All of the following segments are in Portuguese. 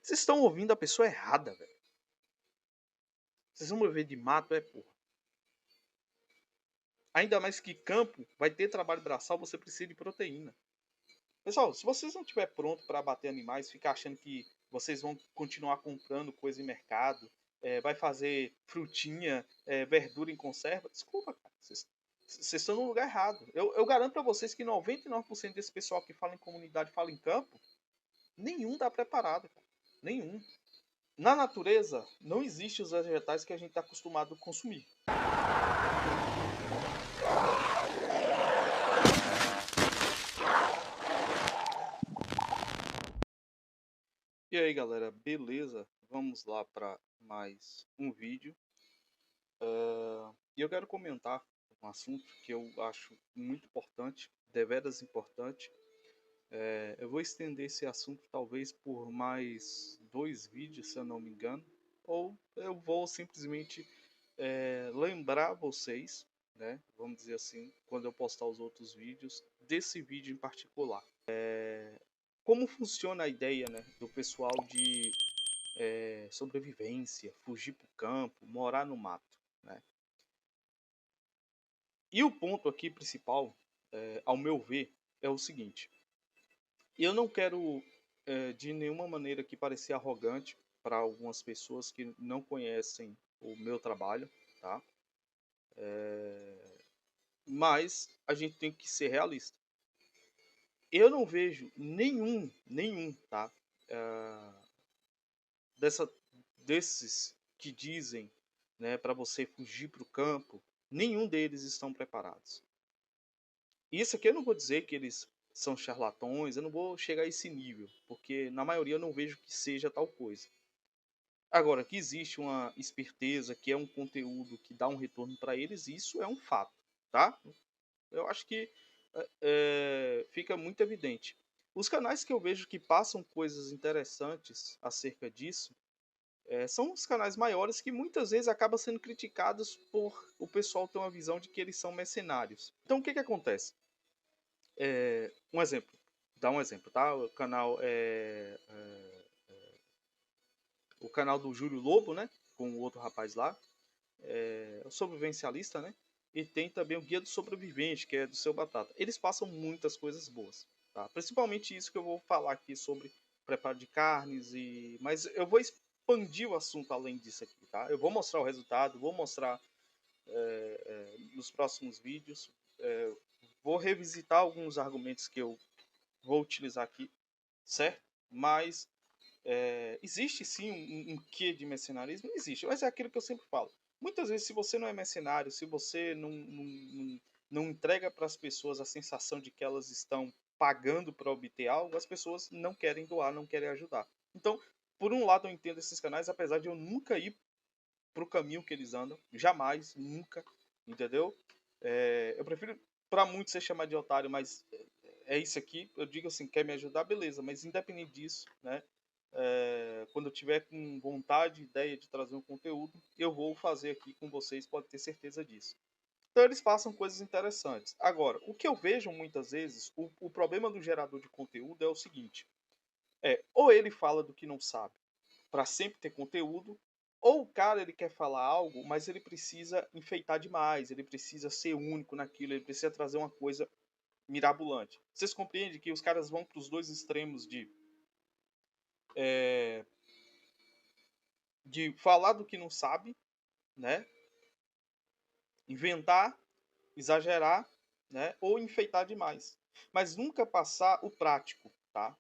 Vocês estão ouvindo a pessoa errada, velho. Vocês vão viver de mato, é porra. Ainda mais que campo vai ter trabalho braçal, você precisa de proteína. Pessoal, se vocês não estiver pronto para abater animais, ficar achando que vocês vão continuar comprando coisa em mercado, vai fazer frutinha, verdura em conserva, desculpa, cara. Vocês estão no lugar errado. Eu garanto para vocês que 99% desse pessoal que fala em comunidade, fala em campo, nenhum está preparado, cara. Nenhum. Na natureza, não existem os vegetais que a gente está acostumado a consumir. E aí, galera, beleza? Vamos lá para mais um vídeo. E eu quero comentar um assunto que eu acho muito importante, deveras importante. Eu vou estender esse assunto talvez por mais 2 vídeos, se eu não me engano, ou eu vou simplesmente lembrar vocês, né? Vamos dizer assim, quando eu postar os outros vídeos, desse vídeo em particular. Como funciona a ideia, né, do pessoal de sobrevivência, fugir para o campo, morar no mato, né? E o ponto aqui principal, ao meu ver, é o seguinte: eu não quero de nenhuma maneira aqui parecer arrogante para algumas pessoas que não conhecem o meu trabalho, tá? Mas a gente tem que ser realista. Eu não vejo nenhum, tá? Eh, dessa, desses que dizem, né, para você fugir para o campo, nenhum deles estão preparados. Isso aqui eu não vou dizer que eles são charlatões, eu não vou chegar a esse nível, porque na maioria eu não vejo que seja tal coisa. Agora, que existe uma esperteza, que é um conteúdo que dá um retorno para eles, isso é um fato, tá? Eu acho que fica muito evidente. Os canais que eu vejo que passam coisas interessantes acerca disso são os canais maiores que muitas vezes acabam sendo criticados por o pessoal ter uma visão de que eles são mercenários. Então o que acontece? Um exemplo, dá um exemplo, tá? O canal do Júlio Lobo, né? Com o outro rapaz lá, o sobrevivencialista, né? E tem também o Guia do Sobrevivente, que é do Seu Batata. Eles passam muitas coisas boas, tá? Principalmente isso que eu vou falar aqui sobre preparo de carnes e... Mas eu vou expandir o assunto além disso aqui, tá? Eu vou mostrar o resultado, vou mostrar nos próximos vídeos. Vou revisitar alguns argumentos que eu vou utilizar aqui, certo? Mas existe sim um quê de mercenarismo? Existe, mas é aquilo que eu sempre falo. Muitas vezes, se você não é mercenário, se você não entrega para as pessoas a sensação de que elas estão pagando para obter algo, as pessoas não querem doar, não querem ajudar. Então, por um lado, eu entendo esses canais, apesar de eu nunca ir para o caminho que eles andam, jamais, nunca, entendeu? Eu prefiro, para muitos, ser chamado de otário, mas é isso aqui. Eu digo assim, quer me ajudar, beleza, mas independente disso, né? Quando eu tiver com vontade, ideia de trazer um conteúdo, eu vou fazer aqui com vocês, pode ter certeza disso. Então eles passam coisas interessantes. Agora, o que eu vejo muitas vezes, o problema do gerador de conteúdo é o seguinte: ou ele fala do que não sabe para sempre ter conteúdo, ou o cara ele quer falar algo, mas ele precisa enfeitar demais, ele precisa ser único naquilo, ele precisa trazer uma coisa mirabolante. Vocês compreendem que os caras vão para os dois extremos é, de falar do que não sabe, né? Inventar, exagerar, né? Ou enfeitar demais. Mas nunca passar o prático, tá?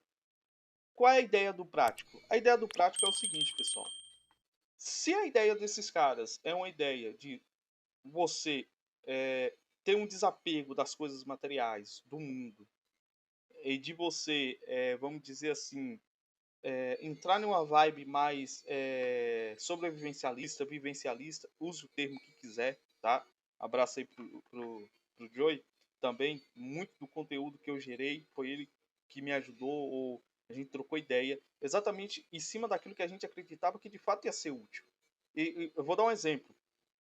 Qual é a ideia do prático? A ideia do prático é o seguinte, pessoal. Se a ideia desses caras é uma ideia de você ter um desapego das coisas materiais do mundo e de você, vamos dizer assim, entrar numa vibe mais sobrevivencialista, vivencialista, use o termo que quiser, tá? Abraço aí pro Joey. Também, muito do conteúdo que eu gerei foi ele que me ajudou, ou a gente trocou ideia, exatamente em cima daquilo que a gente acreditava que de fato ia ser útil. E eu vou dar um exemplo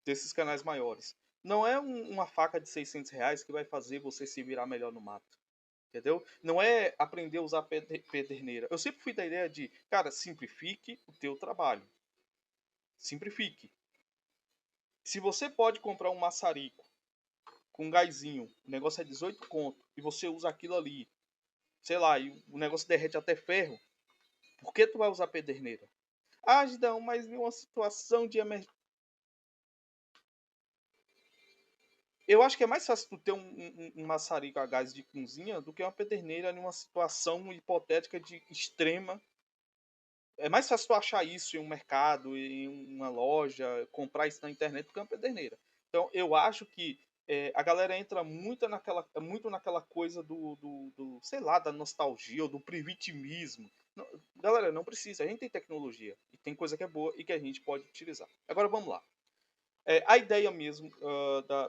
desses canais maiores. Não é uma faca de R$ 600 que vai fazer você se virar melhor no mato. Entendeu? Não é aprender a usar pederneira. Eu sempre fui da ideia de, cara, simplifique o teu trabalho. Simplifique. Se você pode comprar um maçarico com um gásinho, o negócio é 18 conto, e você usa aquilo ali, sei lá, e o negócio derrete até ferro, por que tu vai usar pederneira? Ah, Gidão, mas em uma situação de emergência. Eu acho que é mais fácil tu ter um maçarico a gás de cozinha do que uma pederneira em uma situação hipotética de extrema. É mais fácil tu achar isso em um mercado, em uma loja, comprar isso na internet do que uma pederneira. Então, eu acho que a galera entra muito naquela coisa sei lá, da nostalgia ou do privitimismo. Não, galera, não precisa. A gente tem tecnologia e tem coisa que é boa e que a gente pode utilizar. Agora, vamos lá. A ideia mesmo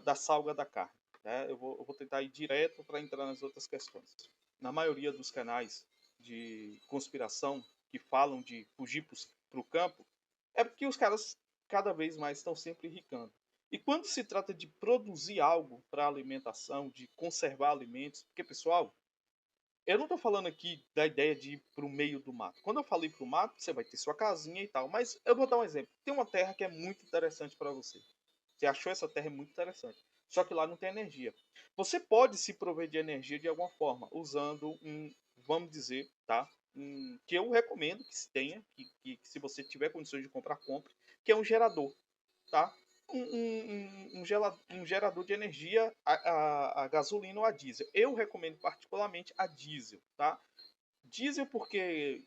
da salga da carne. Né? Eu vou tentar ir direto para entrar nas outras questões. Na maioria dos canais de conspiração que falam de fugir para o campo, é porque os caras cada vez mais estão sempre enricando. E quando se trata de produzir algo para alimentação, de conservar alimentos, porque pessoal, eu não estou falando aqui da ideia de ir para o meio do mato. Quando eu falei para o mato, você vai ter sua casinha e tal, mas eu vou dar um exemplo. Tem uma terra que é muito interessante para você. Você achou essa terra muito interessante. Só que lá não tem energia. Você pode se prover de energia de alguma forma, usando vamos dizer, tá? Que eu recomendo que se tenha, que se você tiver condições de comprar, compre, que é um gerador, tá? Um gerador de energia a gasolina ou a diesel. Eu recomendo particularmente a diesel, tá? Diesel porque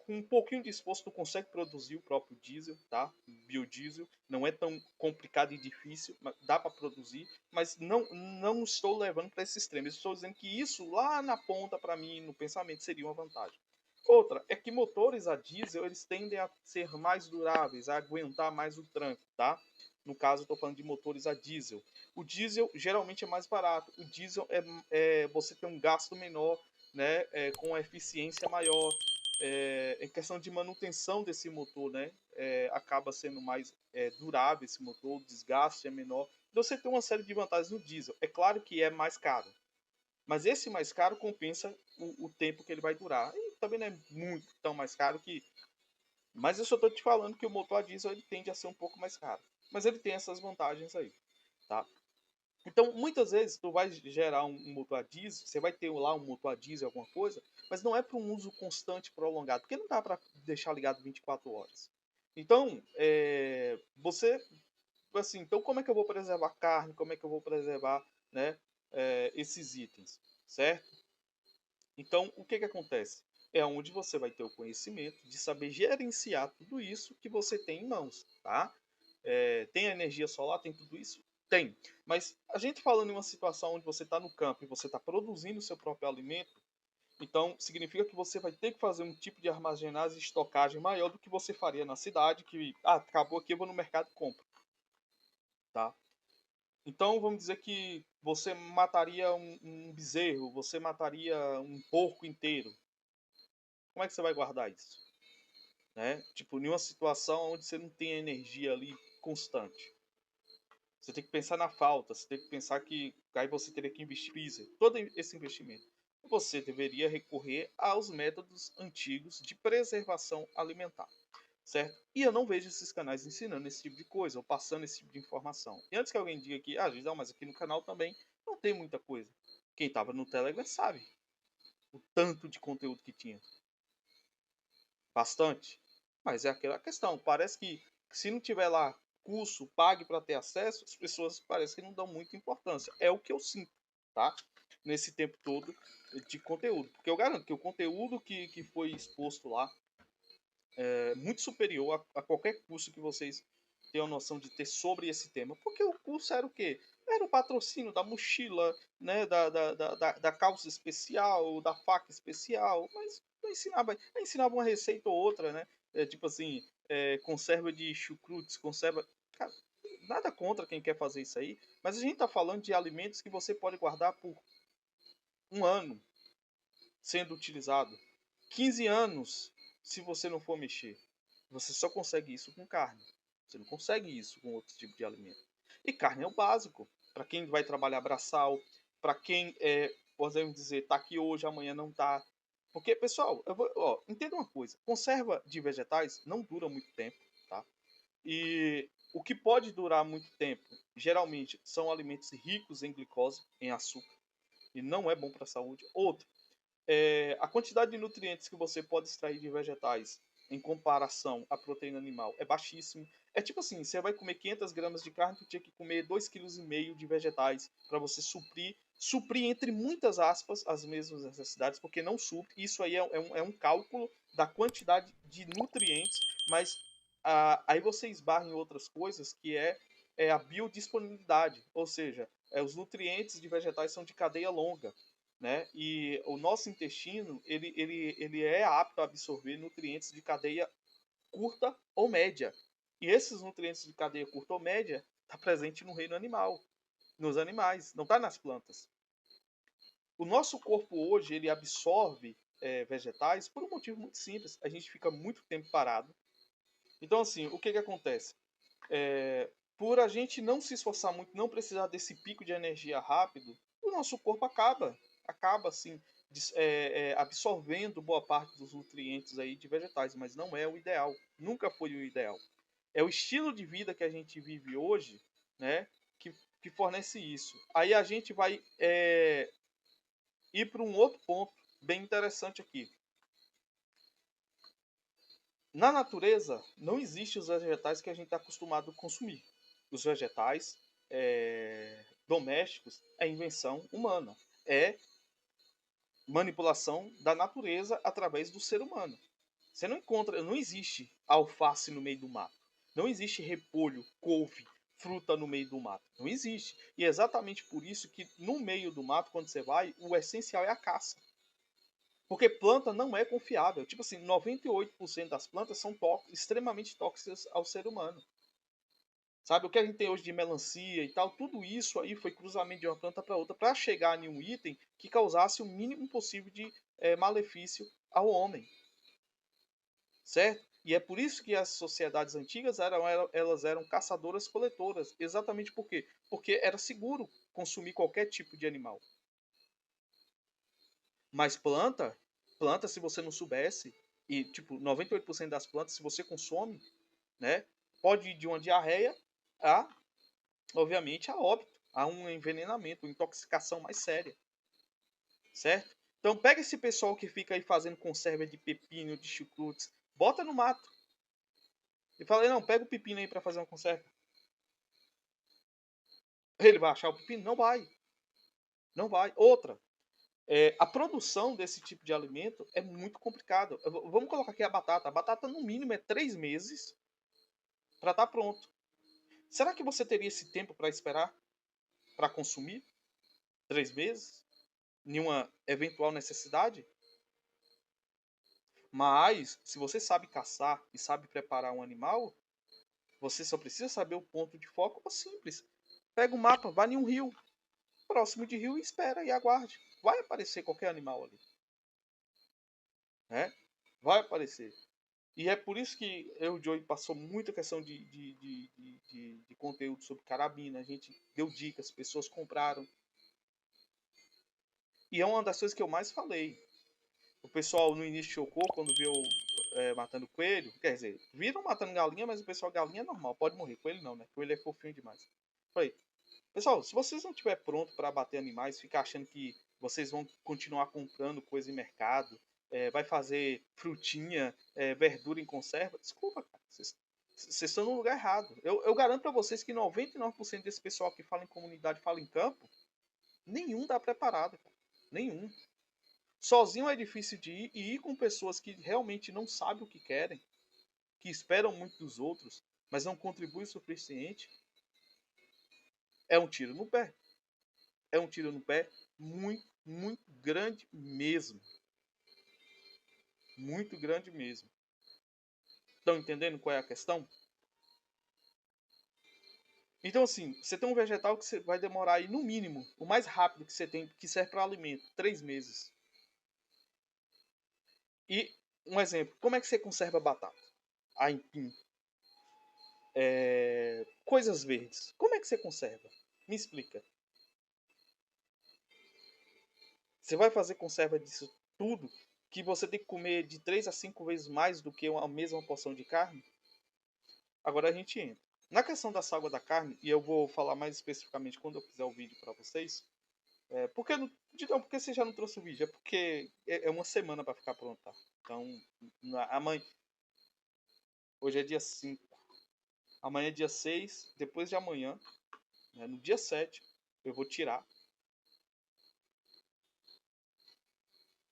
com um pouquinho de esforço tu consegue produzir o próprio diesel, tá? Biodiesel. Não é tão complicado e difícil, dá para produzir, mas não estou levando para esse extremo. Estou dizendo que isso lá na ponta para mim, no pensamento, seria uma vantagem. Outra é que motores a diesel eles tendem a ser mais duráveis, a aguentar mais o tranco, tá? No caso, estou falando de motores a diesel. O diesel geralmente é mais barato. O diesel você tem um gasto menor, né, com eficiência maior. Em questão de manutenção desse motor, né, acaba sendo mais durável esse motor, o desgaste é menor. Então você tem uma série de vantagens no diesel. É claro que é mais caro, mas esse mais caro compensa o tempo que ele vai durar. E também não é muito tão mais caro que. Mas eu só estou te falando que o motor a diesel ele tende a ser um pouco mais caro. Mas ele tem essas vantagens aí, tá? Então, muitas vezes, tu vai gerar um motor a diesel, você vai ter lá um motor a diesel, alguma coisa, mas não é para um uso constante, prolongado, porque não dá para deixar ligado 24 horas. Então, você, assim, então como é que eu vou preservar carne, como é que eu vou preservar, né, esses itens, certo? Então, o que que acontece? É onde você vai ter o conhecimento de saber gerenciar tudo isso que você tem em mãos, tá? Tem a energia solar, tem tudo isso? Tem. Mas a gente falando em uma situação onde você está no campo e você está produzindo o seu próprio alimento, então significa que você vai ter que fazer um tipo de armazenagem e estocagem maior do que você faria na cidade, que acabou aqui, eu vou no mercado e compro, tá? Então vamos dizer que você mataria um bezerro, você mataria um porco inteiro. Como é que você vai guardar isso? Né? Tipo, em uma situação onde você não tem energia ali constante. Você tem que pensar na falta, você tem que pensar que aí você teria que investir freezer, todo esse investimento. Você deveria recorrer aos métodos antigos de preservação alimentar, certo? E eu não vejo esses canais ensinando esse tipo de coisa, ou passando esse tipo de informação. E antes que alguém diga que, não, mas aqui no canal também não tem muita coisa. Quem estava no Telegram sabe o tanto de conteúdo que tinha. Bastante. Mas é aquela questão. Parece que se não tiver lá curso, pague para ter acesso, as pessoas parece que não dão muita importância. É o que eu sinto, tá? Nesse tempo todo de conteúdo. Porque eu garanto que o conteúdo que foi exposto lá é muito superior a qualquer curso que vocês tenham noção de ter sobre esse tema. Porque o curso era o quê? Era o patrocínio da mochila, né, da calça especial, da faca especial, mas não ensinava uma receita ou outra, né? Tipo assim, conserva de chucrutes, conserva. Cara, nada contra quem quer fazer isso aí, mas a gente está falando de alimentos que você pode guardar por um ano sendo utilizado, 15 anos se você não for mexer. Você só consegue isso com carne. Você não consegue isso com outro tipo de alimento. E carne é o básico. Para quem vai trabalhar braçal, para quem podemos dizer, tá aqui hoje, amanhã não tá. Porque, pessoal, entenda uma coisa, conserva de vegetais não dura muito tempo, tá? E o que pode durar muito tempo, geralmente, são alimentos ricos em glicose, em açúcar, e não é bom para a saúde. Outro, a quantidade de nutrientes que você pode extrair de vegetais em comparação à proteína animal é baixíssimo. É tipo assim, você vai comer 500 gramas de carne, tu tinha que comer 2,5 kg de vegetais para você suprir entre muitas aspas as mesmas necessidades, porque não supre. Isso aí é um cálculo da quantidade de nutrientes, mas aí você esbarra em outras coisas que é a biodisponibilidade, ou seja, os nutrientes de vegetais são de cadeia longa, né? E o nosso intestino ele é apto a absorver nutrientes de cadeia curta ou média. E esses nutrientes de cadeia curta ou média está presente no reino animal, nos animais, não está nas plantas. O nosso corpo hoje ele absorve vegetais por um motivo muito simples. A gente fica muito tempo parado. Então assim, o que que acontece? Por a gente não se esforçar muito, não precisar desse pico de energia rápido, o nosso corpo acaba assim absorvendo boa parte dos nutrientes aí de vegetais, mas não é o ideal, nunca foi o ideal. É o estilo de vida que a gente vive hoje, né, que fornece isso. Aí a gente vai ir para um outro ponto bem interessante aqui. Na natureza, não existem os vegetais que a gente está acostumado a consumir. Os vegetais domésticos é invenção humana. É manipulação da natureza através do ser humano. Você não encontra, não existe alface no meio do mato. Não existe repolho, couve, fruta no meio do mato. Não existe. E é exatamente por isso que no meio do mato, quando você vai, o essencial é a caça. Porque planta não é confiável. Tipo assim, 98% das plantas são extremamente tóxicas ao ser humano. Sabe, o que a gente tem hoje de melancia e tal, tudo isso aí foi cruzamento de uma planta para outra para chegar em um item que causasse o mínimo possível de malefício ao homem. Certo? E é por isso que as sociedades antigas elas eram caçadoras-coletoras. Exatamente por quê? Porque era seguro consumir qualquer tipo de animal. Mas planta, se você não soubesse, e tipo, 98% das plantas, se você consome, né, pode ir de uma diarreia a, obviamente, a óbito, a um envenenamento, uma intoxicação mais séria. Certo? Então pega esse pessoal que fica aí fazendo conserva de pepino, de chucrutes, bota no mato. E fala, não, pega o pepino aí para fazer uma conserva. Ele vai achar o pepino? Não vai. Não vai. Outra, a produção desse tipo de alimento é muito complicada. Vamos colocar aqui a batata. A batata, no mínimo, é 3 meses para estar pronto. Será que você teria esse tempo para esperar? Para consumir? 3 meses? Nenhuma eventual necessidade? Mas, se você sabe caçar e sabe preparar um animal, você só precisa saber o ponto de foco. É simples. Pega o mapa, vai em um rio. Próximo de rio e espera e aguarde. Vai aparecer qualquer animal ali. Né? Vai aparecer. E é por isso que eu e o Joey passou muita questão de conteúdo sobre carabina. A gente deu dicas, pessoas compraram. E é uma das coisas que eu mais falei. O pessoal no início chocou quando viu matando coelho. Quer dizer, viram matando galinha, mas o pessoal, galinha é normal, pode morrer. Coelho não, né? Coelho é fofinho demais. Falei, pessoal, se vocês não estiver pronto para bater animais, ficar achando que vocês vão continuar comprando coisa em mercado, vai fazer frutinha, verdura em conserva, desculpa, cara. Vocês estão no lugar errado. Eu garanto para vocês que 99% desse pessoal que fala em comunidade, fala em campo, nenhum dá preparado, cara. Nenhum. Sozinho é difícil de ir, e ir com pessoas que realmente não sabem o que querem, que esperam muito dos outros, mas não contribuem o suficiente, é um tiro no pé. É um tiro no pé muito, muito grande mesmo. Muito grande mesmo. Estão entendendo qual é a questão? Então, assim, você tem um vegetal que você vai demorar aí, no mínimo, o mais rápido que você tem, que serve para alimento, 3 meses. E, um exemplo, como é que você conserva batata? Aipim. Coisas verdes. Como é que você conserva? Me explica. Você vai fazer conserva disso tudo, que você tem que comer de 3 a 5 vezes mais do que a mesma porção de carne? Agora a gente entra. Na questão da salga da carne, e eu vou falar mais especificamente quando eu fizer o vídeo para vocês. Porque você já não trouxe o vídeo? É porque é uma semana para ficar pronto, tá? Então, amanhã. Hoje é dia 5. Amanhã é dia 6. Depois de amanhã, né, no dia 7, eu vou tirar.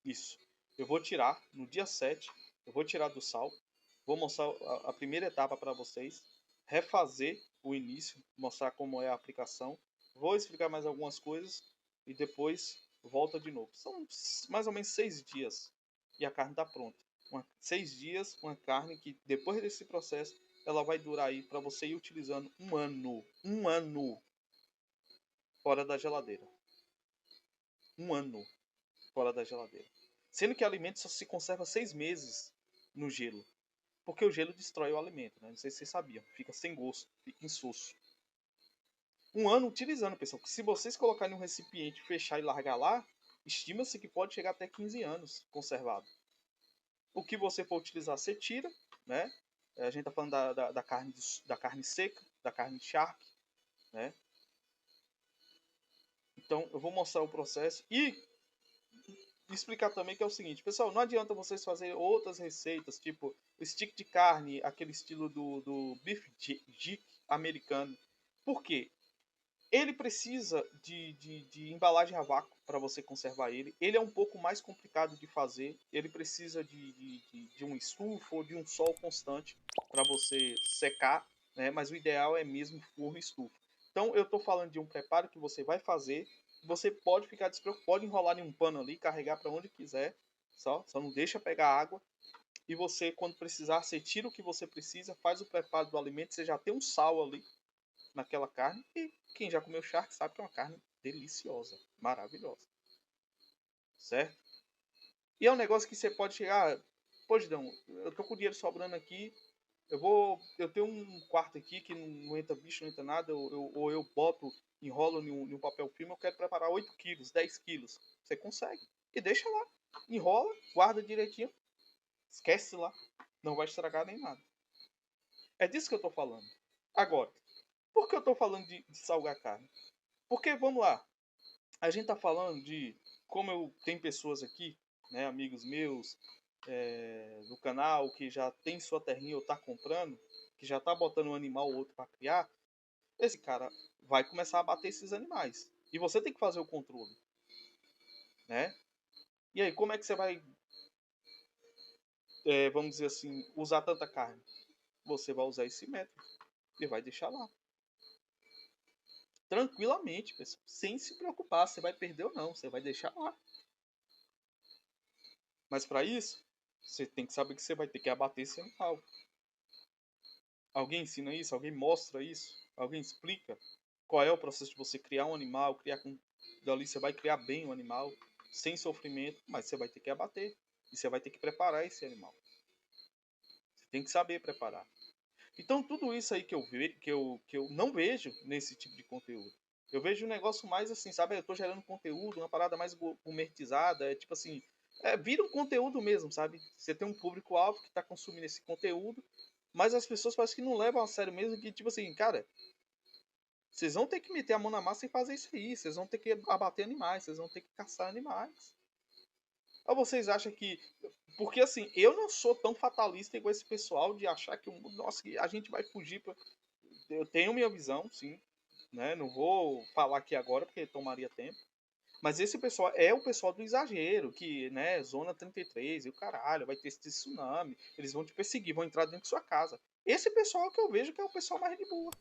Isso. Eu vou tirar no dia 7. Eu vou tirar do sal. Vou mostrar a primeira etapa para vocês. Refazer o início. Mostrar como é a aplicação. Vou explicar mais algumas coisas. E depois volta de novo. São mais ou menos 6 dias. E a carne está pronta. 6 dias, uma carne que depois desse processo, ela vai durar aí para você ir utilizando um ano. Um ano fora da geladeira. Um ano fora da geladeira. Sendo que o alimento só se conserva 6 meses no gelo. Porque o gelo destrói o alimento, né? Não sei se vocês sabiam. Fica sem gosto, fica insosso. Um ano utilizando, pessoal. Se vocês colocarem um recipiente, fechar e largar lá, estima-se que pode chegar até 15 anos conservado. O que você for utilizar, você tira, né? A gente tá falando da carne seca, da carne charque, né? Então eu vou mostrar o processo e explicar também que é o seguinte, pessoal, não adianta vocês fazerem outras receitas, tipo o stick de carne, aquele estilo do beef jerky americano. Por quê? Ele precisa de embalagem a vácuo para você conservar ele. Ele é um pouco mais complicado de fazer. Ele precisa de um estufa ou de um sol constante para você secar, né? Mas o ideal é mesmo forno e estufa. Então eu estou falando de um preparo que você vai fazer. Você pode ficar despreocupado, pode enrolar em um pano ali, carregar para onde quiser, só não deixa pegar água. E você, quando precisar, você tira o que você precisa, faz o preparo do alimento, você já tem um sal ali naquela carne. E quem já comeu charque sabe que é uma carne deliciosa, maravilhosa. Certo? E é um negócio que você pode chegar. Pô, Gidão, eu tô com dinheiro sobrando aqui. Eu tenho um quarto aqui que não entra bicho, não entra nada. Ou eu boto, enrolo em um papel filme. Eu quero preparar 8 quilos, 10 quilos. Você consegue. E deixa lá. Enrola, guarda direitinho. Esquece lá. Não vai estragar nem nada. É disso que eu tô falando. Agora, por que eu tô falando de salgar carne? Porque, vamos lá, a gente tá falando de como eu tenho pessoas aqui, né, amigos meus do canal que já tem sua terrinha ou tá comprando, que já tá botando um animal ou outro para criar, esse cara vai começar a bater esses animais. E você tem que fazer o controle, né? E aí, como é que você vai, vamos dizer assim, usar tanta carne? Você vai usar esse método e vai deixar lá. Tranquilamente, pessoal, sem se preocupar, você vai perder ou não, você vai deixar lá. Mas para isso, você tem que saber que você vai ter que abater esse animal. Alguém ensina isso? Alguém mostra isso? Alguém explica qual é o processo de você criar um animal, criar com dali você vai criar bem o animal, sem sofrimento, mas você vai ter que abater e você vai ter que preparar esse animal. Você tem que saber preparar. Então tudo isso aí que eu não vejo nesse tipo de conteúdo. Eu vejo um negócio mais assim, sabe? Eu tô gerando conteúdo, uma parada mais gourmetizada, é tipo assim, vira um conteúdo mesmo, sabe? Você tem um público-alvo que está consumindo esse conteúdo, mas as pessoas parecem que não levam a sério mesmo, que tipo assim, cara, vocês vão ter que meter a mão na massa e fazer isso aí, vocês vão ter que abater animais, vocês vão ter que caçar animais. Ou vocês acham que. Porque assim, eu não sou tão fatalista igual esse pessoal de achar que nossa, a gente vai fugir. Eu tenho minha visão, sim. Né? Não vou falar aqui agora porque tomaria tempo. Mas esse pessoal é o pessoal do exagero, que, né, zona 33 e o caralho, vai ter esse tsunami, eles vão te perseguir, vão entrar dentro de sua casa. Esse pessoal que eu vejo que é o pessoal mais de boa.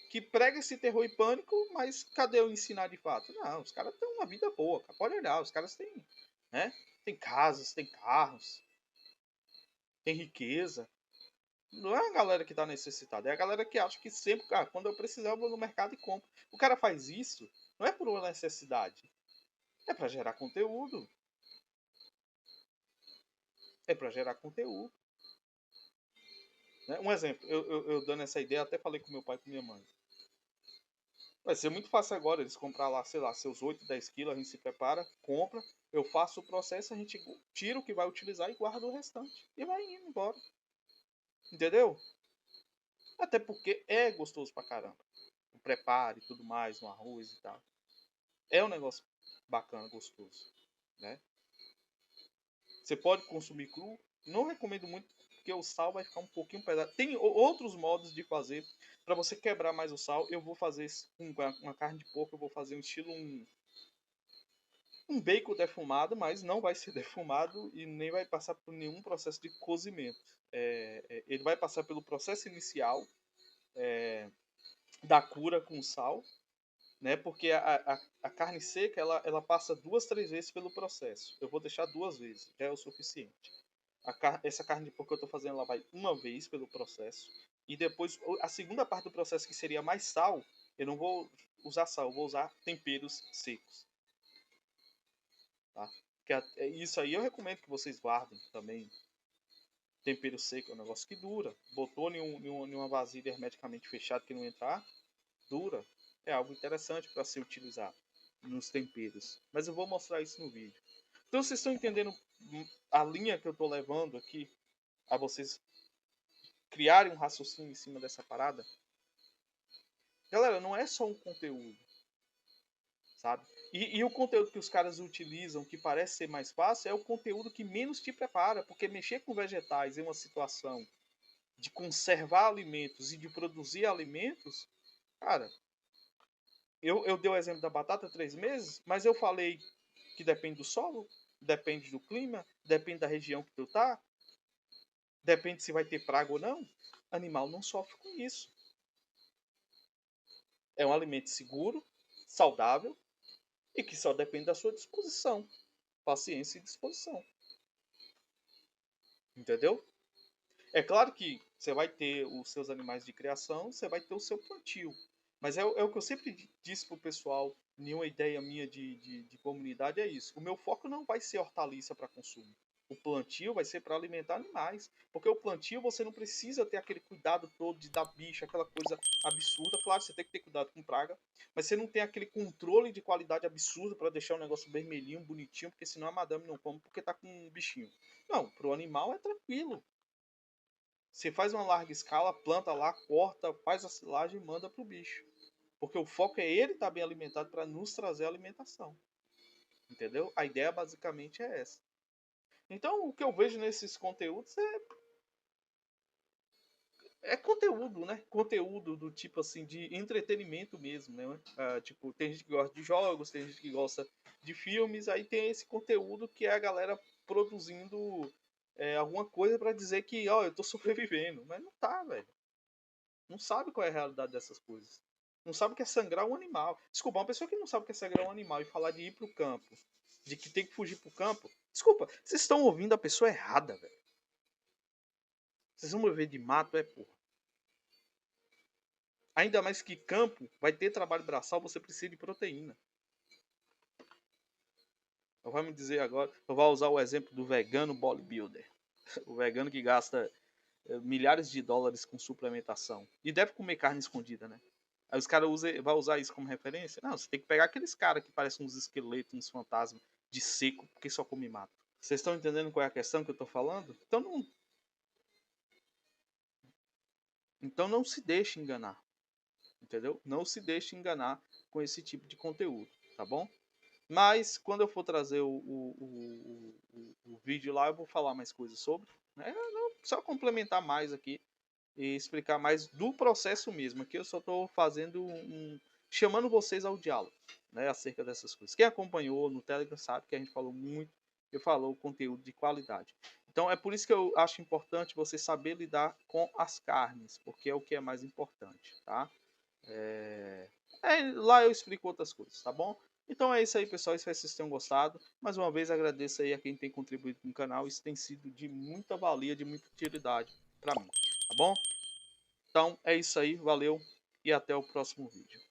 Que prega esse terror e pânico, mas cadê o ensinar de fato? Não, os caras têm uma vida boa, cara. Pode olhar, os caras têm, né? Tem casas, tem carros, tem riqueza. Não é a galera que tá necessitada, é a galera que acha que sempre, quando eu precisar, eu vou no mercado e compro. O cara faz isso, não é por uma necessidade, é para gerar conteúdo. É para gerar conteúdo. Né? Um exemplo, eu dando essa ideia, até falei com meu pai e com minha mãe. Vai ser muito fácil agora eles comprar lá, sei lá, seus 8, 10 quilos, a gente se prepara, compra, eu faço o processo, a gente tira o que vai utilizar e guarda o restante. E vai indo embora. Entendeu? Até porque é gostoso pra caramba. O preparo e tudo mais, no arroz e tal. É um negócio bacana, gostoso. Né? Você pode consumir cru. Não recomendo muito porque o sal vai ficar um pouquinho pesado. Tem outros modos de fazer para você quebrar mais o sal. Eu vou fazer com uma carne de porco, eu vou fazer um estilo um bacon defumado, mas não vai ser defumado e nem vai passar por nenhum processo de cozimento. Ele vai passar pelo processo inicial da cura com sal, né? Porque a carne seca ela passa 2, 3 vezes pelo processo. Eu vou deixar 2 vezes, já é o suficiente. Essa carne de porco que eu estou fazendo, ela vai uma vez pelo processo. E depois, a segunda parte do processo, que seria mais sal, eu não vou usar sal, eu vou usar temperos secos. Tá? Isso aí eu recomendo que vocês guardem também. Tempero seco é um negócio que dura. Botou em uma vasilha hermeticamente fechada que não entrar, dura. É algo interessante para ser utilizado nos temperos. Mas eu vou mostrar isso no vídeo. Então vocês estão entendendo a linha que eu estou levando aqui a vocês criarem um raciocínio em cima dessa parada? Galera, não é só um conteúdo, sabe? E o conteúdo que os caras utilizam, que parece ser mais fácil, é o conteúdo que menos te prepara, porque mexer com vegetais em uma situação de conservar alimentos e de produzir alimentos, cara, eu dei o exemplo da batata 3 meses, mas eu falei que depende do solo, depende do clima, depende da região que tu tá, depende se vai ter praga ou não. Animal não sofre com isso. É um alimento seguro, saudável e que só depende da sua disposição, paciência e disposição. Entendeu? É claro que você vai ter os seus animais de criação, você vai ter o seu plantio. Mas é o que eu sempre disse pro pessoal, nenhuma ideia minha de comunidade é isso. O meu foco não vai ser hortaliça para consumo. O plantio vai ser para alimentar animais. Porque o plantio você não precisa ter aquele cuidado todo de dar bicho, aquela coisa absurda. Claro, você tem que ter cuidado com praga, mas você não tem aquele controle de qualidade absurdo para deixar o negócio vermelhinho, bonitinho, porque senão a madame não come porque tá com um bichinho. Não, pro animal é tranquilo. Você faz uma larga escala, planta lá, corta, faz a silagem e manda pro bicho. Porque o foco é ele estar bem alimentado para nos trazer alimentação. Entendeu? A ideia basicamente é essa. Então, o que eu vejo nesses conteúdos é conteúdo, né? Conteúdo do tipo assim, de entretenimento mesmo, né? Tipo, tem gente que gosta de jogos, tem gente que gosta de filmes, aí tem esse conteúdo que é a galera produzindo alguma coisa para dizer que, ó, eu tô sobrevivendo. Mas não tá, velho. Não sabe qual é a realidade dessas coisas. Não sabe o que é sangrar um animal. Desculpa, uma pessoa que não sabe o que é sangrar um animal e falar de ir pro campo, de que tem que fugir pro campo. Desculpa, vocês estão ouvindo a pessoa errada, velho. Vocês vão viver de mato, porra. Ainda mais que campo vai ter trabalho braçal, você precisa de proteína. Eu vou me dizer agora, eu vou usar o exemplo do vegano bodybuilder. O vegano que gasta milhares de dólares com suplementação. E deve comer carne escondida, né? Aí os caras vão usar isso como referência? Não, você tem que pegar aqueles caras que parecem uns esqueletos, uns fantasmas de seco, porque só come mato. Vocês estão entendendo qual é a questão que eu tô falando? Então não se deixe enganar. Entendeu? Não se deixe enganar com esse tipo de conteúdo, tá bom? Mas quando eu for trazer o vídeo lá, eu vou falar mais coisas sobre. Né? Só complementar mais aqui e explicar mais do processo mesmo. Aqui eu só estou fazendo chamando vocês ao diálogo, né, acerca dessas coisas. Quem acompanhou no Telegram sabe que a gente falou muito, eu falou conteúdo de qualidade. Então é por isso que eu acho importante você saber lidar com as carnes, porque é o que é mais importante, tá? Lá eu explico outras coisas, tá bom? Então é isso aí, pessoal. Espero que vocês tenham gostado. Mais uma vez agradeço aí a quem tem contribuído com o canal. Isso tem sido de muita valia, de muita utilidade para mim, tá bom? Então é isso aí, valeu e até o próximo vídeo.